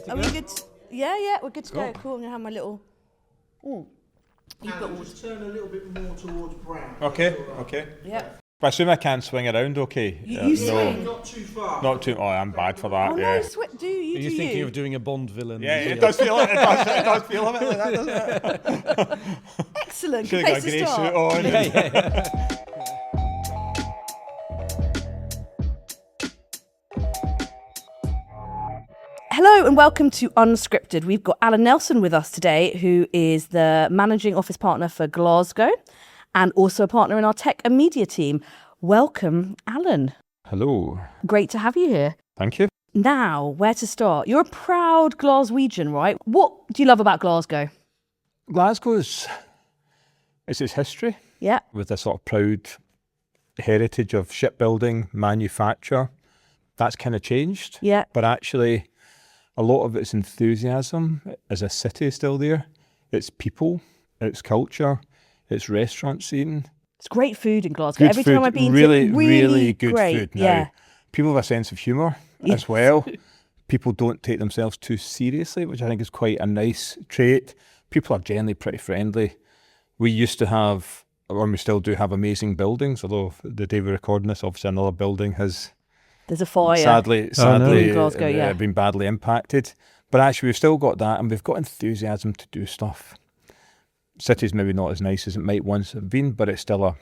Are we good? Yeah, we're good to go. Cool, I'm going to have my little... And just turn a little bit more towards brown. Okay. Yeah. But I assume I can't swing around okay? You swing. Not too far. Not too... Oh, I'm bad for that, Oh, yeah. no, do you Are do you thinking you? of doing a Bond villain? Yeah, it does feel it does feel a bit like that, doesn't it? Excellent, Should good have place got a to grey suit start. on. Hello and welcome to Unscripted. We've got Alan Nelson with us today, who is the Managing Office Partner for Glasgow and also a partner in our tech and media team. Welcome, Alan. Hello. Great to have you here. Thank you. Now, where to start? You're a proud Glaswegian, right? What do you love about Glasgow? Glasgow's... It's its history. Yeah. With a sort of proud heritage of shipbuilding, manufacture. That's kind of changed. Yeah. But actually, a lot of its enthusiasm as a city is still there. It's people, it's culture, it's restaurant scene. It's great food in Glasgow. Every food, time I've been really, to really good great. food now. Yeah. People have a sense of humour as well. People don't take themselves too seriously, which I think is quite a nice trait. People are generally pretty friendly. We used to have, or we still do have, amazing buildings, although the day we're recording this, obviously another building has There's a fire. sadly In Glasgow, yeah. been badly impacted. But actually we've still got that, and we've got enthusiasm to do stuff. City's maybe not as nice as it might once have been, but it's still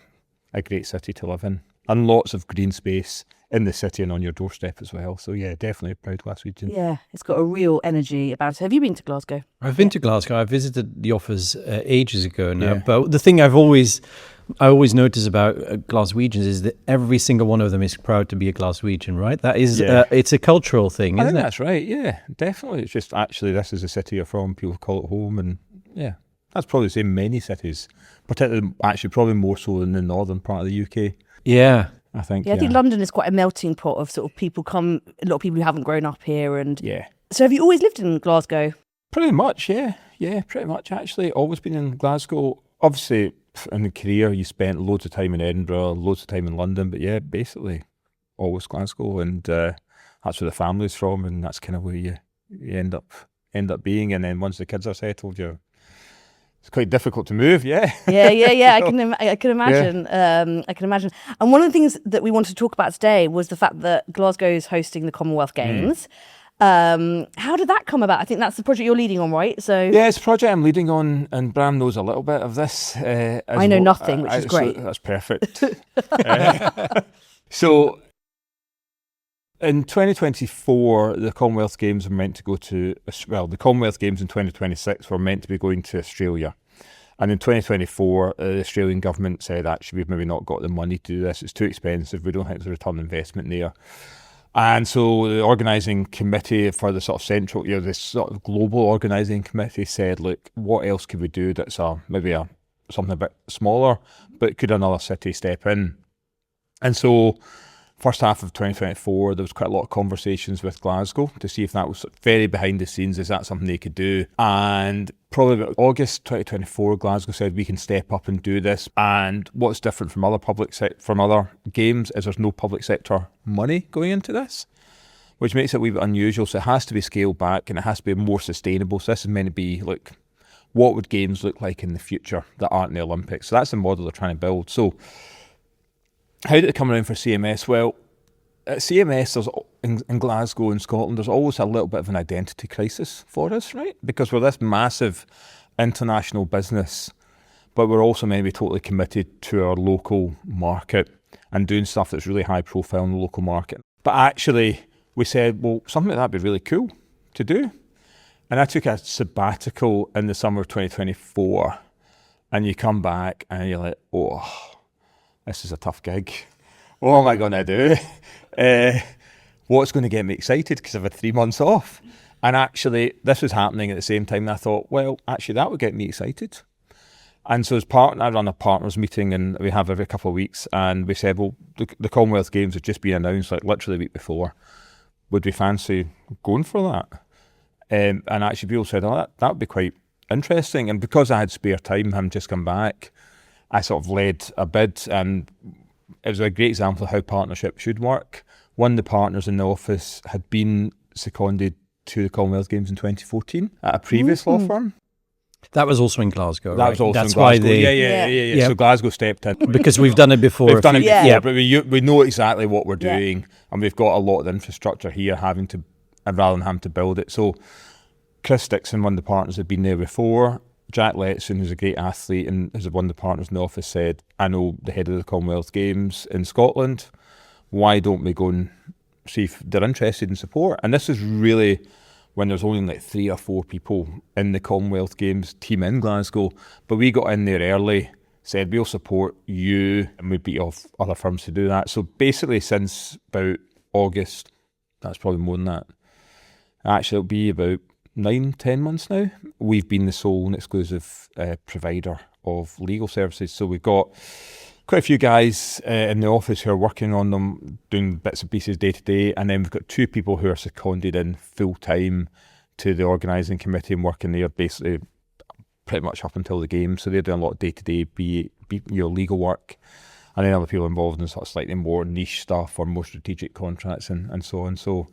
a great city to live in. And lots of green space in the city and on your doorstep as well. So yeah, definitely a proud Glaswegian. Yeah, it's got a real energy about it. Have you been to Glasgow? I've been to Glasgow. I visited the office ages ago now. Yeah. But the thing I always notice about Glaswegians is that every single one of them is proud to be a Glaswegian, right? That is, it's a cultural thing, I isn't think it? that's right, yeah, definitely. It's just actually this is the city you're from, people call it home, and yeah, that's probably the same in many cities, particularly actually probably more so in the northern part of the UK, Yeah. I think. Yeah, I think London is quite a melting pot of sort of people a lot of people who haven't grown up here. And Yeah, so have you always lived in Glasgow? pretty much, yeah, pretty much actually. Always been in Glasgow. Obviously, in the career you spent loads of time in Edinburgh, loads of time in London, but yeah, basically always Glasgow, and that's where the family's from, and that's kind of where you end up being. And then once the kids are settled, it's quite difficult to move. Yeah. Yeah. I can imagine. I can imagine. And one of the things that we wanted to talk about today was the fact that Glasgow is hosting the Commonwealth Games. How did that come about? I think that's the project you're leading on, right? So Yeah, it's a project I'm leading on, and Bram knows a little bit of this. I know nothing, which is great. So that's perfect. So in 2024, the Commonwealth Games are meant to go to, the Commonwealth Games in 2026 were meant to be going to Australia. And in 2024, the Australian government said, actually, we've maybe not got the money to do this. It's too expensive. We don't think there's a return on investment there. And so the organising committee for the sort of central, this sort of global organising committee said, look, what else could we do that's something a bit smaller, but could another city step in? And so first half of 2024, there was quite a lot of conversations with Glasgow to see if that was very behind the scenes, is that something they could do? And probably about August 2024, Glasgow said we can step up and do this. And what's different from other games is there's no public sector money going into this, which makes it a wee bit unusual. So it has to be scaled back and it has to be more sustainable. So this is meant to be like, what would games look like in the future that aren't the Olympics? So that's the model they're trying to build. So how did it come around for CMS? Well, at CMS, in Glasgow in Scotland, there's always a little bit of an identity crisis for us, right? Because we're this massive international business, but we're also meant to be totally committed to our local market and doing stuff that's really high profile in the local market. But actually, we said, well, something like that would be really cool to do. And I took a sabbatical in the summer of 2024, and you come back and you're like, oh, this is a tough gig. What am I going to do? What's going to get me excited? Because I've had 3 months off. And actually, this was happening at the same time. And I thought, well, actually, that would get me excited. And so I run a partners meeting, and we have every couple of weeks. And we said, well, the Commonwealth Games had just been announced, like literally a week before. Would we fancy going for that? And actually, people said, oh, that would be quite interesting. And because I had spare time, having just come back, I sort of led a bid, and it was a great example of how partnership should work. One of the partners in the office had been seconded to the Commonwealth Games in 2014 at a previous law firm. That was also in Glasgow, That right? was also That's in Glasgow. why Yeah. So Glasgow stepped in. because we've done it before. We've done it before, Yeah. but we know exactly what we're doing, and we've got a lot of the infrastructure here rather than having to build it. So Chris Dixon, one of the partners, had been there before. Jack Letson, who's a great athlete and is one of the partners in the office, said, I know the head of the Commonwealth Games in Scotland, why don't we go and see if they're interested in support? And this is really when there's only like 3 or 4 people in the Commonwealth Games team in Glasgow, but we got in there early, said we'll support you, and we beat off other firms to do that. So basically since about August, that's probably more than that, actually it'll be about 9-10 months now, we've been the sole and exclusive provider of legal services. So we've got quite a few guys in the office who are working on them, doing bits and pieces day to day, and then we've got 2 people who are seconded in full time to the organising committee and working there basically pretty much up until the game. So they're doing a lot of day to day legal work, and then other people involved in sort of slightly more niche stuff or more strategic contracts and so on. So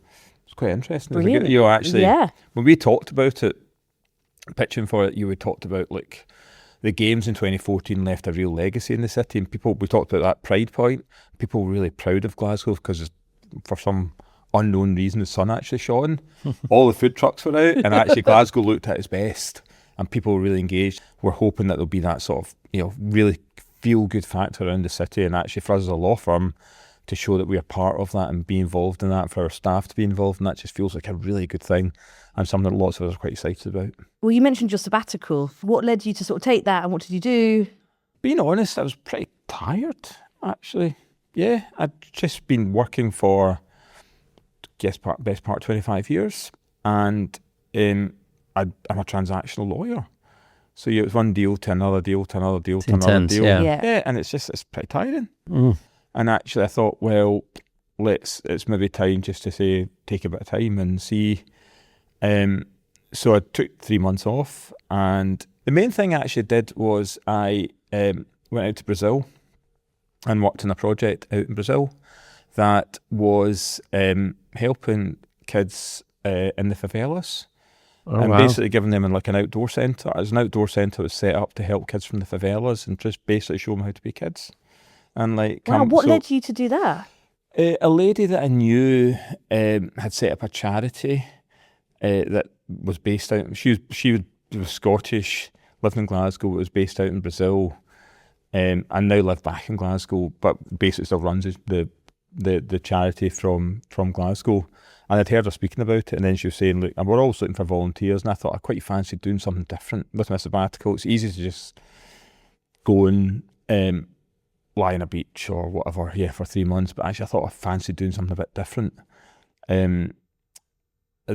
it's quite interesting. Brilliant. Actually, when we talked about it, pitching for it, we talked about like the games in 2014 left a real legacy in the city, and we talked about that pride point. People were really proud of Glasgow because for some unknown reason the sun actually shone. All the food trucks were out, and actually Glasgow looked at its best, and people were really engaged. We're hoping that there'll be that sort of really feel good factor around the city, and actually for us as a law firm to show that we are part of that and be involved in that, for our staff to be involved in that, just feels like a really good thing and something that lots of us are quite excited about. Well, you mentioned your sabbatical. What led you to sort of take that, and what did you do? Being honest, I was pretty tired, actually. Yeah, I'd just been working for, best part of 25 years, and I'm a transactional lawyer. So it was one deal to another deal to another deal to another deal. Yeah, and it's pretty tiring. And actually I thought, well, it's maybe time just to say, take a bit of time and see. So I took 3 months off, and the main thing I actually did was I went out to Brazil and worked on a project out in Brazil that was helping kids in the favelas. Basically giving them like an outdoor centre. As an outdoor centre was set up to help kids from the favelas and just basically show them how to be kids. And what led you to do that? A lady that I knew had set up a charity that was based out. She was Scottish, lived in Glasgow, but was based out in Brazil, and now lived back in Glasgow, but basically still runs the charity from Glasgow. And I'd heard her speaking about it, and then she was saying, look, and we're always looking for volunteers, and I thought I quite fancied doing something different with my sabbatical. It's easy to just go and lie on a beach or whatever, for 3 months, but actually I thought I fancied doing something a bit different. That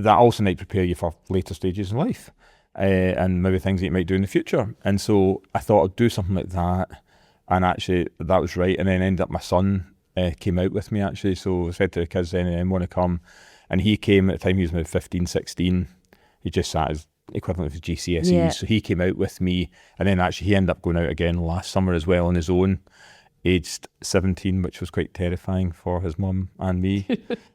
also might prepare you for later stages in life, and maybe things that you might do in the future. And so I thought I'd do something like that, and actually that was right. And then ended up my son came out with me, actually. So I said to the kids then, I want to come. And he came at the time, he was maybe 15, 16. He just sat as equivalent of his GCSEs. Yeah. So he came out with me, and then actually he ended up going out again last summer as well on his own, aged 17, which was quite terrifying for his mum and me.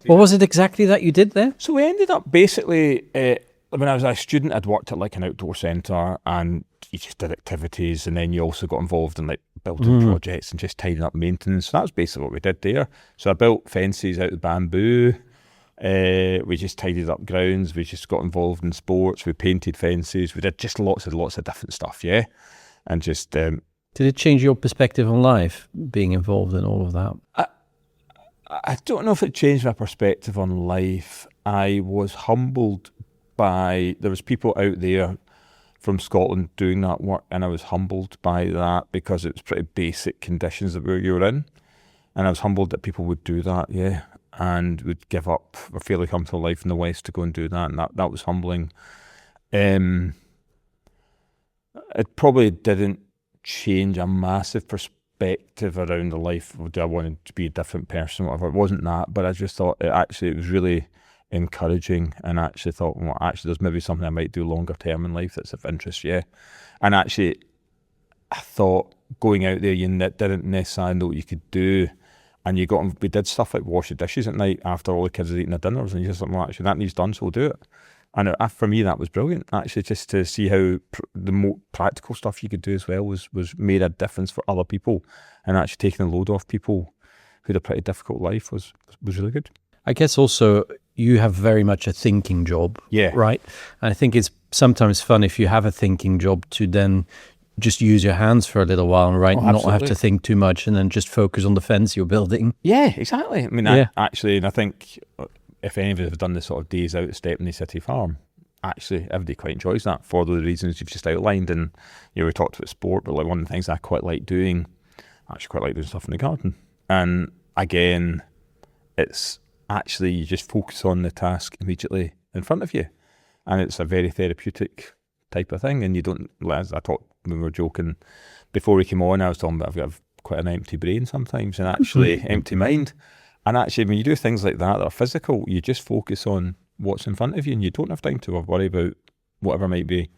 What was it exactly that you did there? So we ended up basically, when I was a student, I'd worked at like an outdoor centre, and you just did activities, and then you also got involved in like building projects and just tidying up maintenance. So that was basically what we did there. So I built fences out of bamboo. We just tidied up grounds. We just got involved in sports. We painted fences. We did just lots of different stuff, and just. Did it change your perspective on life, being involved in all of that? I don't know if it changed my perspective on life. I was humbled by, there was people out there from Scotland doing that work, and I was humbled by that because it was pretty basic conditions that you were in. And I was humbled that people would do that, and would give up a fairly comfortable life in the West to go and do that, and that was humbling. It probably didn't change a massive perspective around the life. Do I want to be a different person, whatever? It wasn't that, but I just thought it was really encouraging, and actually thought, well, actually there's maybe something I might do longer term in life that's of interest, And actually I thought going out there, you didn't necessarily know what you could do, and we did stuff like wash the dishes at night after all the kids had eaten their dinners, and you just thought, well, actually that needs done, so we'll do it. And for me, that was brilliant, actually, just to see how the more practical stuff you could do as well was made a difference for other people, and actually taking the load off people who had a pretty difficult life was really good. I guess also you have very much a thinking job, Yeah. right? And I think it's sometimes fun if you have a thinking job to then just use your hands for a little while, right? Oh, Not have absolutely. to think too much and then just focus on the fence you're building. Yeah, exactly. I mean, Yeah. actually, and I think if any of us have done the sort of days out at Stepney City Farm, actually everybody quite enjoys that for the reasons you've just outlined. And we talked about sport, but like one of the things I quite like doing, I actually quite like doing stuff in the garden. And again, it's actually you just focus on the task immediately in front of you, and it's a very therapeutic type of thing. And you don't, as I talked when we were joking before we came on, I was talking about I've got quite an empty brain sometimes, and actually empty mind. And actually, when you do things like that are physical, you just focus on what's in front of you, and you don't have time to worry about whatever might be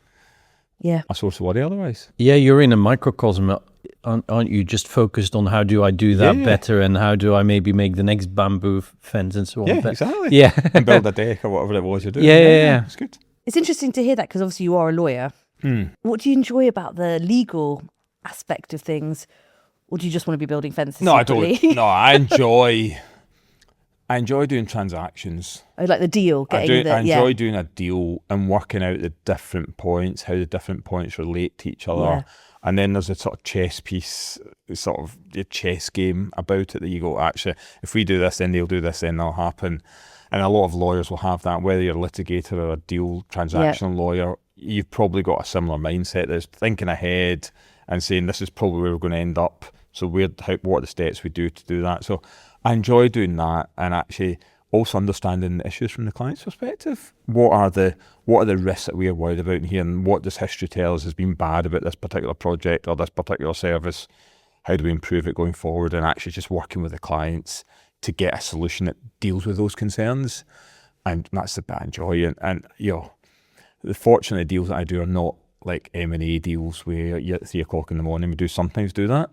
a source of worry otherwise. Yeah, you're in a microcosm, aren't you? Just focused on how do I do that better, and how do I maybe make the next bamboo fence and so on. Yeah, But, exactly. yeah. And build a deck or whatever it was you're doing. Yeah. It's good. It's interesting to hear that because obviously you are a lawyer. What do you enjoy about the legal aspect of things, or do you just want to be building fences? No, secretly? I don't. No, I enjoy doing transactions. Oh, like the deal, I getting enjoy doing a deal and working out the different points, how the different points relate to each other. Yeah. And then there's a sort of chess piece, sort of the chess game about it that you go, actually, if we do this, then they'll do this, then that'll happen. And a lot of lawyers will have that, whether you're a litigator or a deal transactional lawyer, you've probably got a similar mindset. There's thinking ahead and saying, this is probably where we're going to end up. So what are the steps we do to do that? So I enjoy doing that, and actually also understanding the issues from the client's perspective. What are the risks that we are worried about here, and what does history tell us has been bad about this particular project or this particular service? How do we improve it going forward? And actually just working with the clients to get a solution that deals with those concerns. And that's the bit I enjoy. And the fortunate deals that I do are not like M&A deals where you're at 3 o'clock in the morning. We do sometimes do that,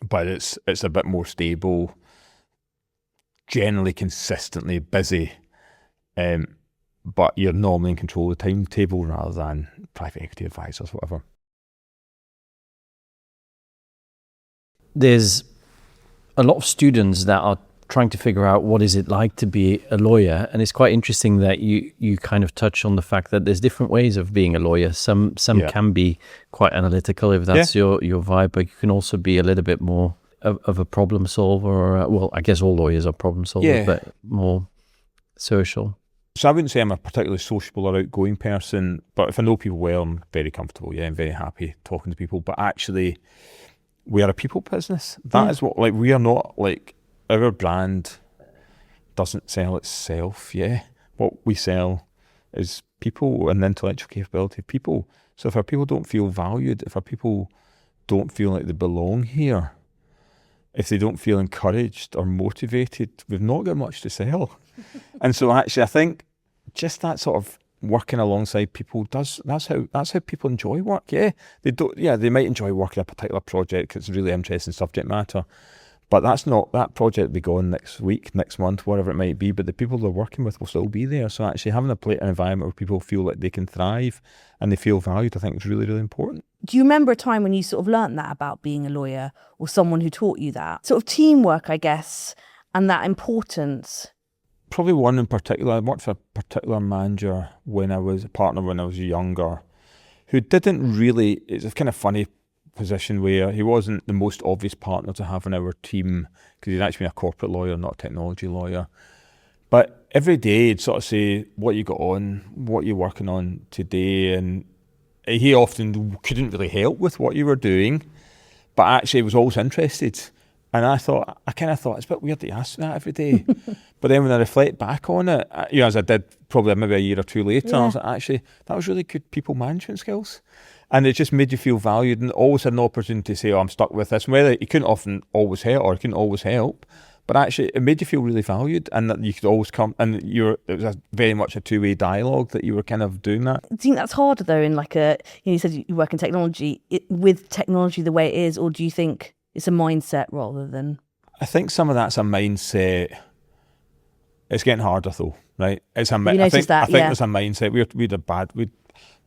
but it's a bit more stable, generally consistently busy, but you're normally in control of the timetable rather than private equity advisors, whatever. There's a lot of students that are trying to figure out what is it like to be a lawyer, and it's quite interesting that you kind of touch on the fact that there's different ways of being a lawyer. Some can be quite analytical if that's your vibe, but you can also be a little bit more of a problem solver, or well, I guess all lawyers are problem solvers, but more social. So I wouldn't say I'm a particularly sociable or outgoing person, but if I know people well, I'm very comfortable. I'm very happy talking to people. But actually, we are a people business. That is what, like, we are not like, our brand doesn't sell itself. What we sell is people and the intellectual capability of people. So if our people don't feel valued, if our people don't feel like they belong here, if they don't feel encouraged or motivated, we've not got much to sell. And so actually I think just that sort of working alongside people that's how people enjoy work. They might enjoy working a particular project because it's a really interesting subject matter, but that project will be gone next week, next month, whatever it might be, but the people they're working with will still be there. So actually having an environment where people feel like they can thrive and they feel valued, I think is really, really important. Do you remember a time when you sort of learnt that about being a lawyer, or someone who taught you that? Sort of teamwork, I guess, and that importance. Probably one in particular. I worked for a particular manager when I was a partner when I was younger, who didn't really, it's a kind of funny position where he wasn't the most obvious partner to have in our team because he'd actually been a corporate lawyer, not a technology lawyer. But every day he'd sort of say, what you got on, what you're working on today, and he often couldn't really help with what you were doing, but actually was always interested. And I kind of thought, it's a bit weird that you ask me that every day. But then when I reflect back on it, as I did probably maybe a year or two later, I was like, actually, that was really good people management skills. And it just made you feel valued and always had an opportunity to say, I'm stuck with this. And whether you couldn't often always help or you couldn't always help, but actually it made you feel really valued and that you could always come, and it was very much a two-way dialogue that you were kind of doing that. Do you think that's harder though in like you said you work in technology, with technology the way it is, or do you think it's a mindset rather than? I think some of that's a mindset. It's getting harder though. right? It's a You noticed that, I think yeah. there's a mindset. We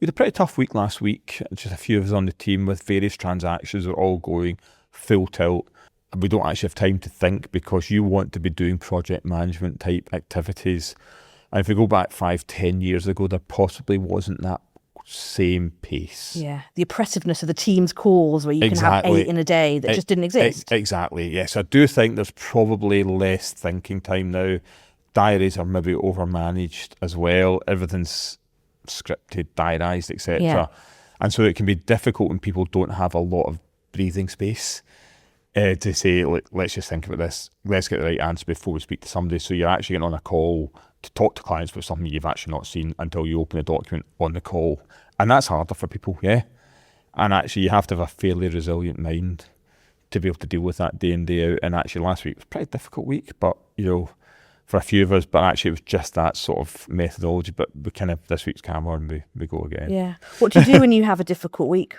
had a pretty tough week last week. Just a few of us on the team with various transactions are all going full tilt. And we don't actually have time to think because you want to be doing project management type activities. And if we go back 5-10 years ago, there possibly wasn't that same pace. Yeah, the oppressiveness of the Teams calls where you can have 8 in a day that just didn't exist. Exactly, yes. I do think there's probably less thinking time now. Diaries are maybe overmanaged as well. Everything's scripted, diarised, etc. Yeah. And so it can be difficult when people don't have a lot of breathing space to say, look, let's just think about this. Let's get the right answer before we speak to somebody. So you're actually getting on a call to talk to clients about something you've actually not seen until you open the document on the call. And that's harder for people, yeah. And actually you have to have a fairly resilient mind to be able to deal with that day in, day out. And actually last week was a pretty difficult week, but for a few of us, but actually it was just that sort of methodology. But we kind of, this week's camera and we go again. Yeah. What do you do when you have a difficult week?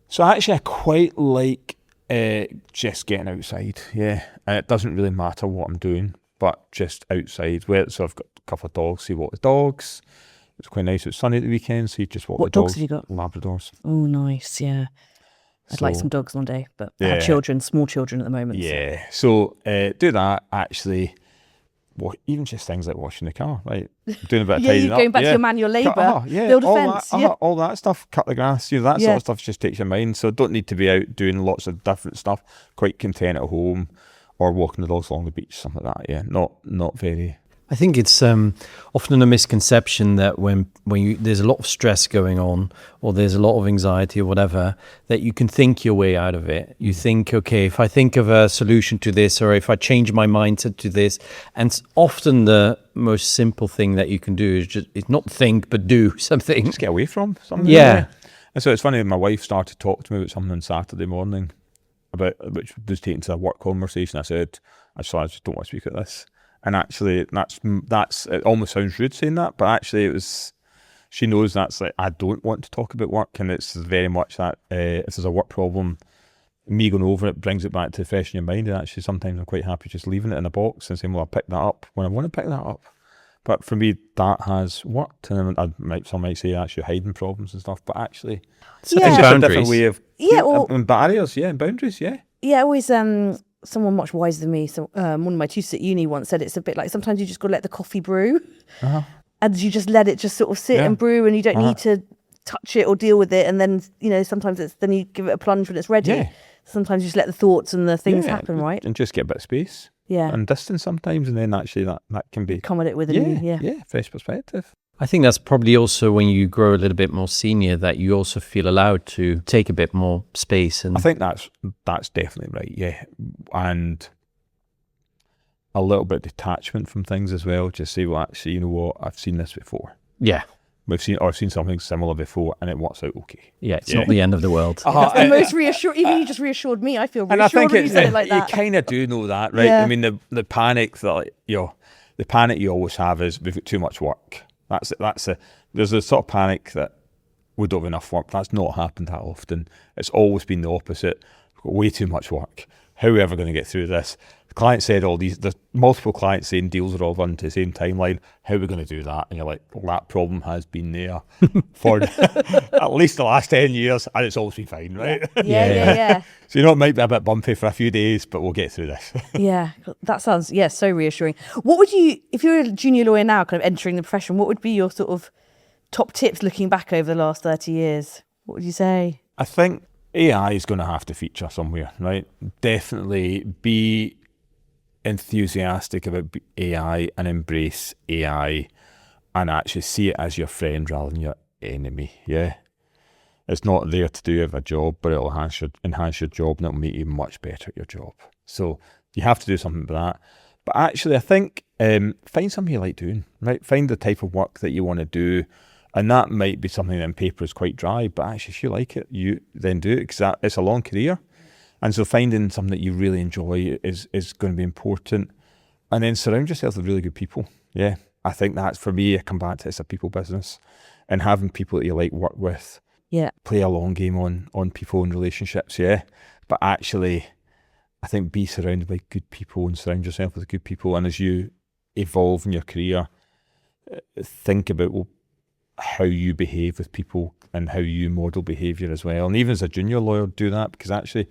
So actually I quite like just getting outside, yeah. And it doesn't really matter what I'm doing, but just outside. So I've got a couple of dogs, so you walk the dogs. It's quite nice. It's sunny at the weekend, so you just walk What the dogs dogs. have you got? Labradors. Oh, nice, yeah. I'd like So- some dogs one day, but I Yeah. have children, small children at the moment. so- Yeah. So do that, actually. Even just things like washing the car, right? Doing a bit of Yeah, tidying you're going up. back to your manual labour, build a all fence, that, yeah. all that stuff, cut the grass, that Yeah. sort of stuff just takes your mind. So don't need to be out doing lots of different stuff. Quite content at home or walking the dogs along the beach, something like that. Yeah, not very. I think it's often a misconception that when there's a lot of stress going on or there's a lot of anxiety or whatever, that you can think your way out of it. You think, okay, if I think of a solution to this or if I change my mindset to this, and often the most simple thing that you can do is not think but do something. Just get away from something. Yeah. And so it's funny, my wife started talking to me about something on Saturday morning, which was taken to a work conversation. I said, I just don't want to speak at this. And actually, that's it almost sounds rude saying that, but actually she knows that's like, I don't want to talk about work, and it's very much that if there's a work problem, me going over it brings it back to fresh in your mind, and actually sometimes I'm quite happy just leaving it in a box and saying, well, I'll pick that up when I want to pick that up. But for me, that has worked, and some might say actually hiding problems and stuff, but actually Setting it's just a boundaries. different way of and barriers, and boundaries, Yeah, always someone much wiser than me, so one of my tutors at uni once said it's a bit like sometimes you just got to let the coffee brew, and you just let it just sort of sit and brew, and you don't need to touch it or deal with it, and then sometimes then you give it a plunge when it's ready. Yeah. Sometimes you just let the thoughts and the things happen, right? And just get a bit of space. Yeah. And distance sometimes, and then actually that can be Accommodate with a new, fresh perspective. I think that's probably also when you grow a little bit more senior that you also feel allowed to take a bit more space. And I think that's definitely right, yeah. And a little bit of detachment from things as well. Just say, well, actually, you know what? I've seen this before. yeah, I've seen something similar before, and it works out okay. it's not the end of the world. That's the most reassuring. Even you just reassured me. I feel And I reassured think when you said it like you that. kind of do know that, right? Yeah. I mean, the panic that the panic you always have is we've got too much work. There's a sort of panic that we don't have enough work. That's not happened that often. It's always been the opposite. We've got way too much work. How are we ever going to get through this? The client said there's multiple clients saying deals are all run to the same timeline. How are we going to do that? And you're like, well, that problem has been there for at least the last 10 years, and it's always been fine, right? Yeah. So it might be a bit bumpy for a few days, but we'll get through this. Yeah, that sounds so reassuring. What would you, if you're a junior lawyer now, kind of entering the profession, what would be your sort of top tips looking back over the last 30 years? What would you say? I think AI is going to have to feature somewhere, right? Definitely be enthusiastic about AI and embrace AI and actually see it as your friend rather than your enemy, yeah? It's not there to do a job, but it'll enhance your job, and it'll make you much better at your job. So you have to do something about that. But actually, I think find something you like doing, right? Find the type of work that you want to do. And that might be something that on paper is quite dry, but actually if you like it, you then do it, because it's a long career. And so finding something that you really enjoy is going to be important. And then surround yourself with really good people. Yeah, I think that's, for me, I come back to it's a people business. And having people that you like work with, play a long game on people and relationships, But actually, I think be surrounded by good people and surround yourself with good people. And as you evolve in your career, think about how you behave with people and how you model behaviour as well. And even as a junior lawyer, do that, because actually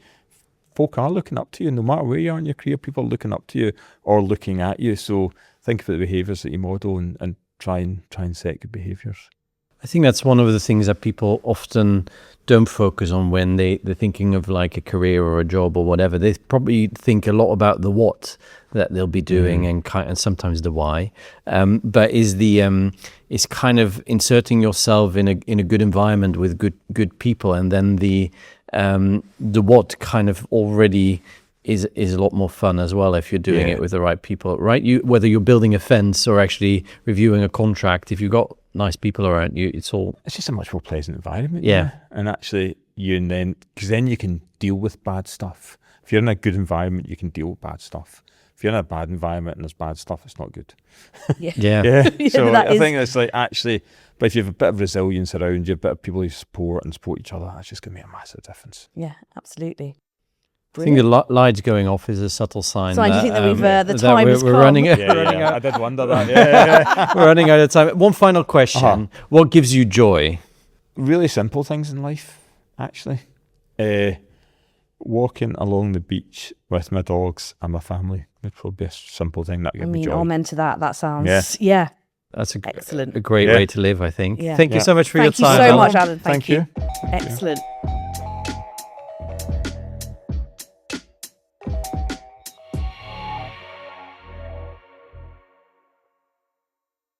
folk are looking up to you. No matter where you are in your career, people are looking up to you or looking at you. So think about the behaviours that you model and try and set good behaviours. I think that's one of the things that people often don't focus on when they're thinking of like a career or a job or whatever. They probably think a lot about the what that they'll be doing and sometimes the why. But is kind of inserting yourself in a good environment with good people, and then the what kind of already is a lot more fun as well if you're doing it with the right people, right? Whether you're building a fence or actually reviewing a contract, if you've got nice people around you, it's just a much more pleasant environment. Yeah. And actually because then you can deal with bad stuff. If you're in a good environment, you can deal with bad stuff. If you're in a bad environment and there's bad stuff, it's not good. Yeah. So I think it's like actually, but if you have a bit of resilience around you, a bit of people who support each other, that's just going to make a massive difference. Yeah, absolutely. Brilliant. I think the lights going off is a subtle sign. So do you think that we've the time has come? Running out. I did wonder that. Yeah. We're running out of time. One final question: What gives you joy? Really simple things in life, actually. Walking along the beach with my dogs and my family would probably be a simple thing that gives me joy. Amen to that. That sounds That's excellent. A great way to live, I think. Yeah. Thank you so much for your time. Thank you so much, Alan. Thank you. Excellent.